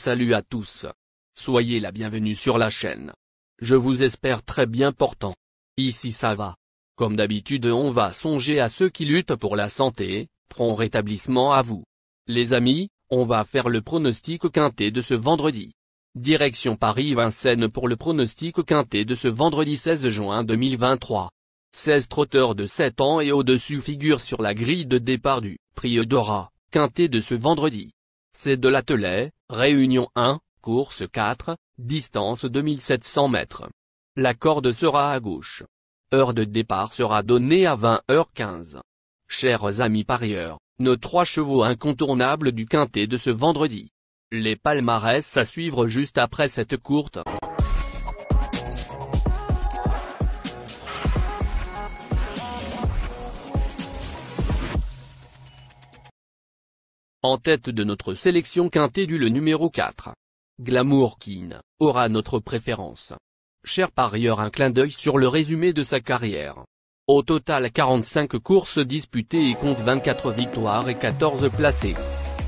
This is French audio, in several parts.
Salut à tous. Soyez la bienvenue sur la chaîne. Je vous espère très bien portant. Ici ça va. Comme d'habitude on va songer à ceux qui luttent pour la santé, prompt rétablissement à vous. Les amis, on va faire le pronostic quintet de ce vendredi. Direction Paris-Vincennes pour le pronostic quintet de ce vendredi 16 juin 2023. 16 trotteurs de 7 ans et au-dessus figurent sur la grille de départ du Prix Eudora, quintet de ce vendredi. C'est de l'attelé, Réunion 1, course 4, distance 2700 mètres. La corde sera à gauche. Heure de départ sera donnée à 20h15. Chers amis parieurs, nos 3 chevaux incontournables du quintet de ce vendredi. Les palmarès à suivre juste après cette courte. En tête de notre sélection quintet du le numéro 4. Glamour King, aura notre préférence. Cher parieur, un clin d'œil sur le résumé de sa carrière. Au total 45 courses disputées et compte 24 victoires et 14 placés.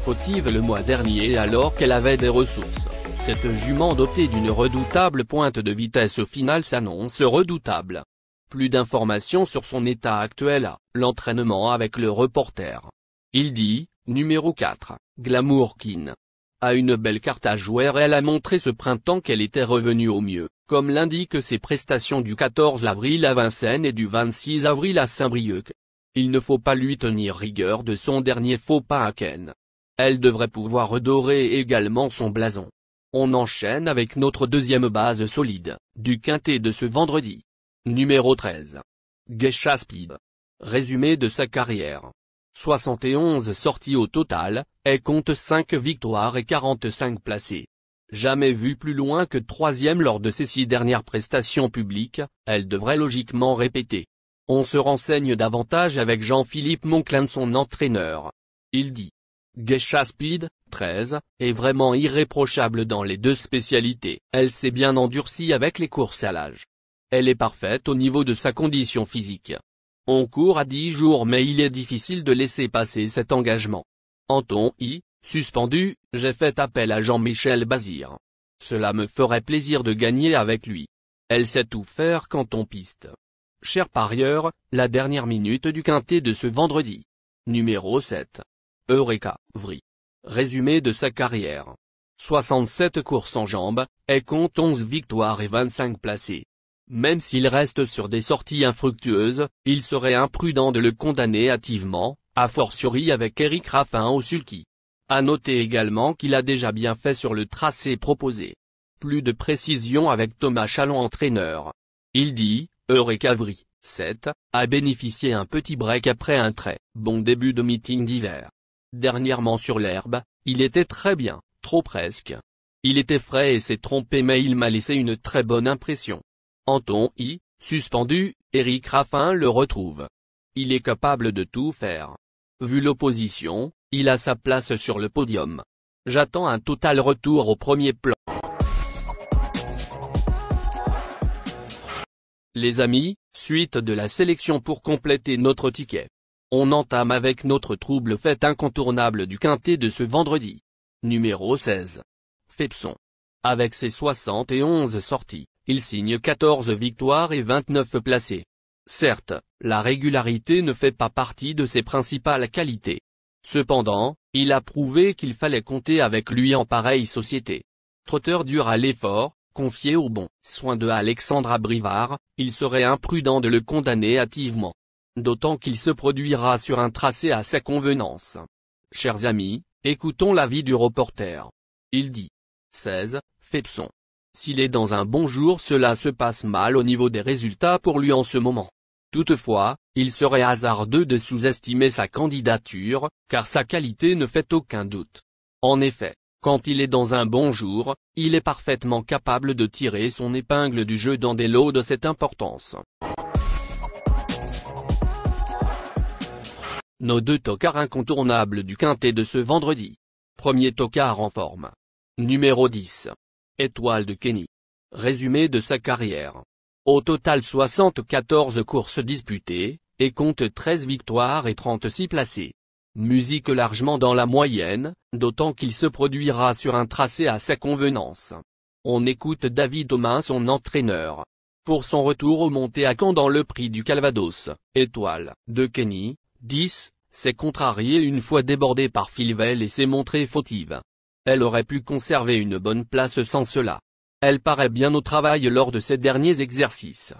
Fautive le mois dernier alors qu'elle avait des ressources, cette jument dotée d'une redoutable pointe de vitesse au final s'annonce redoutable. Plus d'informations sur son état actuel à l'entraînement avec le reporter. Il dit, numéro 4, Glamour King a une belle carte à jouer et elle a montré ce printemps qu'elle était revenue au mieux, comme l'indiquent ses prestations du 14 avril à Vincennes et du 26 avril à Saint-Brieuc. Il ne faut pas lui tenir rigueur de son dernier faux pas à Ken. Elle devrait pouvoir redorer également son blason. On enchaîne avec notre deuxième base solide, du quintet de ce vendredi. Numéro 13. Geisha Speed. Résumé de sa carrière. 71 sorties au total, elle compte 5 victoires et 45 placés. Jamais vue plus loin que 3e lors de ses 6 dernières prestations publiques, elle devrait logiquement répéter. On se renseigne davantage avec Jean-Philippe Monclin, son entraîneur. Il dit. Geisha Speed, 13, est vraiment irréprochable dans les 2 spécialités. Elle s'est bien endurcie avec les courses à l'âge. Elle est parfaite au niveau de sa condition physique. On court à 10 jours mais il est difficile de laisser passer cet engagement. Anton I, suspendu, j'ai fait appel à Jean-Michel Bazir. Cela me ferait plaisir de gagner avec lui. Elle sait tout faire quand on piste. Cher parieur, la dernière minute du quintet de ce vendredi. Numéro 7. Eureka, Vry. Résumé de sa carrière. 67 courses en jambes, elle compte 11 victoires et 25 placés. Même s'il reste sur des sorties infructueuses, il serait imprudent de le condamner hâtivement, a fortiori avec Eric Raffin au sulky. À noter également qu'il a déjà bien fait sur le tracé proposé. Plus de précision avec Thomas Chalon, entraîneur. Il dit, Eureka Vry, 7, a bénéficié un petit break après un très bon début de meeting d'hiver. Dernièrement sur l'herbe, il était très bien, trop presque. Il était frais et s'est trompé mais il m'a laissé une très bonne impression. Anton I, suspendu, Eric Raffin le retrouve. Il est capable de tout faire. Vu l'opposition, il a sa place sur le podium. J'attends un total retour au premier plan. Les amis, suite de la sélection pour compléter notre ticket. On entame avec notre trouble fête incontournable du quintet de ce vendredi. Numéro 16. Fepson. Avec ses 71 sorties, il signe 14 victoires et 29 placés. Certes, la régularité ne fait pas partie de ses principales qualités. Cependant, il a prouvé qu'il fallait compter avec lui en pareille société. Trotteur dur à l'effort, confié au bon soin de Alexandra Brivard, il serait imprudent de le condamner hâtivement. D'autant qu'il se produira sur un tracé à sa convenance. Chers amis, écoutons l'avis du reporter. Il dit. 16, Fepson. S'il est dans un bon jour, cela se passe mal au niveau des résultats pour lui en ce moment. Toutefois, il serait hasardeux de sous-estimer sa candidature, car sa qualité ne fait aucun doute. En effet, quand il est dans un bon jour, il est parfaitement capable de tirer son épingle du jeu dans des lots de cette importance. Nos 2 tocards incontournables du quintet de ce vendredi. Premier tocard en forme. Numéro 10. Étoile de Kenny. Résumé de sa carrière. Au total 74 courses disputées, et compte 13 victoires et 36 placés. Musique largement dans la moyenne, d'autant qu'il se produira sur un tracé à sa convenance. On écoute David Omin, son entraîneur. Pour son retour au monté à Caen dans le prix du Calvados, étoile de Kenny, 10, s'est contrariée une fois débordée par Philvel et s'est montrée fautive. Elle aurait pu conserver une bonne place sans cela. Elle paraît bien au travail lors de ses derniers exercices.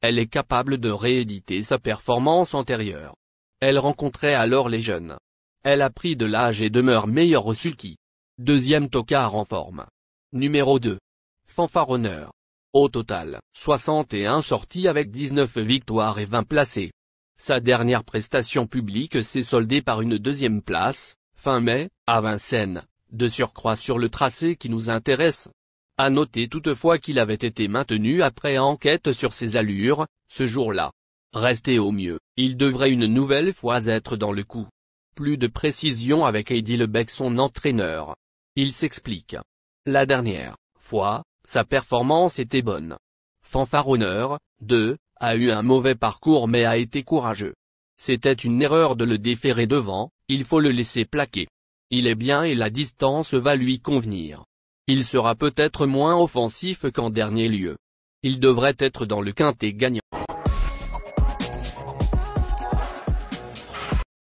Elle est capable de rééditer sa performance antérieure. Elle rencontrait alors les jeunes. Elle a pris de l'âge et demeure meilleure au sulky. Deuxième tocard en forme. Numéro 2. Fanfaronneur. Au total, 61 sorties avec 19 victoires et 20 placés. Sa dernière prestation publique s'est soldée par une deuxième place, fin mai, à Vincennes, de surcroît sur le tracé qui nous intéresse. À noter toutefois qu'il avait été maintenu après enquête sur ses allures, ce jour-là. Resté au mieux, il devrait une nouvelle fois être dans le coup. Plus de précision avec Heidi Lebec, son entraîneur. Il s'explique. La dernière fois, sa performance était bonne. Fanfaronneur, 2, a eu un mauvais parcours mais a été courageux. C'était une erreur de le déférer devant, il faut le laisser plaquer. Il est bien et la distance va lui convenir. Il sera peut-être moins offensif qu'en dernier lieu. Il devrait être dans le quintet gagnant.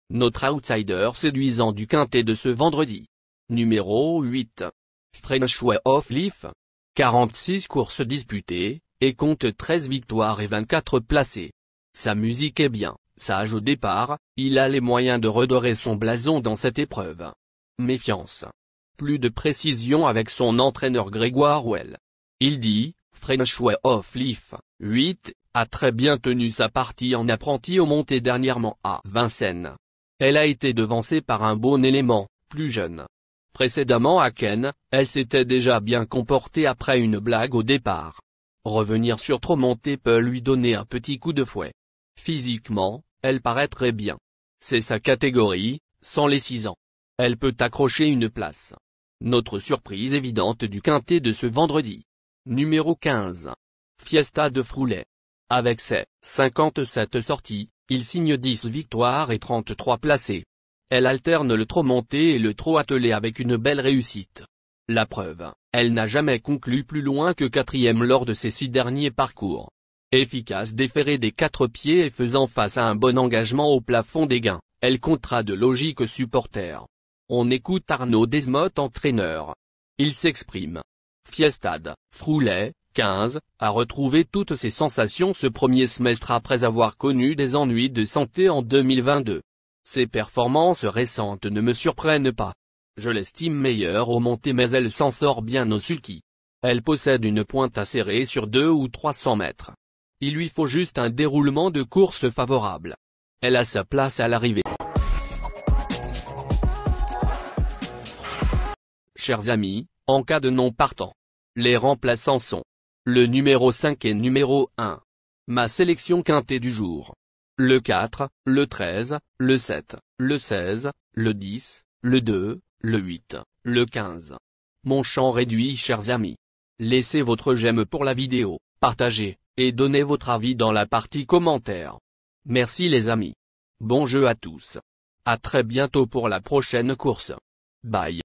Notre outsider séduisant du quintet de ce vendredi. Numéro 8. French Way of Life. 46 courses disputées, et compte 13 victoires et 24 placés. Sa musique est bien, sage au départ, il a les moyens de redorer son blason dans cette épreuve. Méfiance. Plus de précision avec son entraîneur Grégoire Well. Il dit, French Way of Life, 8, a très bien tenu sa partie en apprenti au monté dernièrement à Vincennes. Elle a été devancée par un bon élément, plus jeune. Précédemment à Ken, elle s'était déjà bien comportée après une blague au départ. Revenir sur trop monté peut lui donner un petit coup de fouet. Physiquement, elle paraît très bien. C'est sa catégorie, sans les 6 ans. Elle peut accrocher une place. Notre surprise évidente du quintet de ce vendredi. Numéro 15. Fiesta de Froulet. Avec ses 57 sorties, il signe 10 victoires et 33 placés. Elle alterne le trot monté et le trot attelé avec une belle réussite. La preuve, elle n'a jamais conclu plus loin que 4e lors de ses 6 derniers parcours. Efficace déférée des 4 pieds et faisant face à un bon engagement au plafond des gains, elle comptera de logiques supporters. On écoute Arnaud Desmottes, entraîneur. Il s'exprime. Fiesta de Froulet, 15, a retrouvé toutes ses sensations ce premier semestre après avoir connu des ennuis de santé en 2022. Ses performances récentes ne me surprennent pas. Je l'estime meilleure au monté mais elle s'en sort bien au sulky. Elle possède une pointe acérée sur 200 ou 300 mètres. Il lui faut juste un déroulement de course favorable. Elle a sa place à l'arrivée. Chers amis, en cas de non partant, les remplaçants sont le numéro 5 et numéro 1. Ma sélection quintée du jour. Le 4, le 13, le 7, le 16, le 10, le 2, le 8, le 15. Mon champ réduit, chers amis. Laissez votre j'aime pour la vidéo, partagez, et donnez votre avis dans la partie commentaires. Merci les amis. Bon jeu à tous. À très bientôt pour la prochaine course. Bye.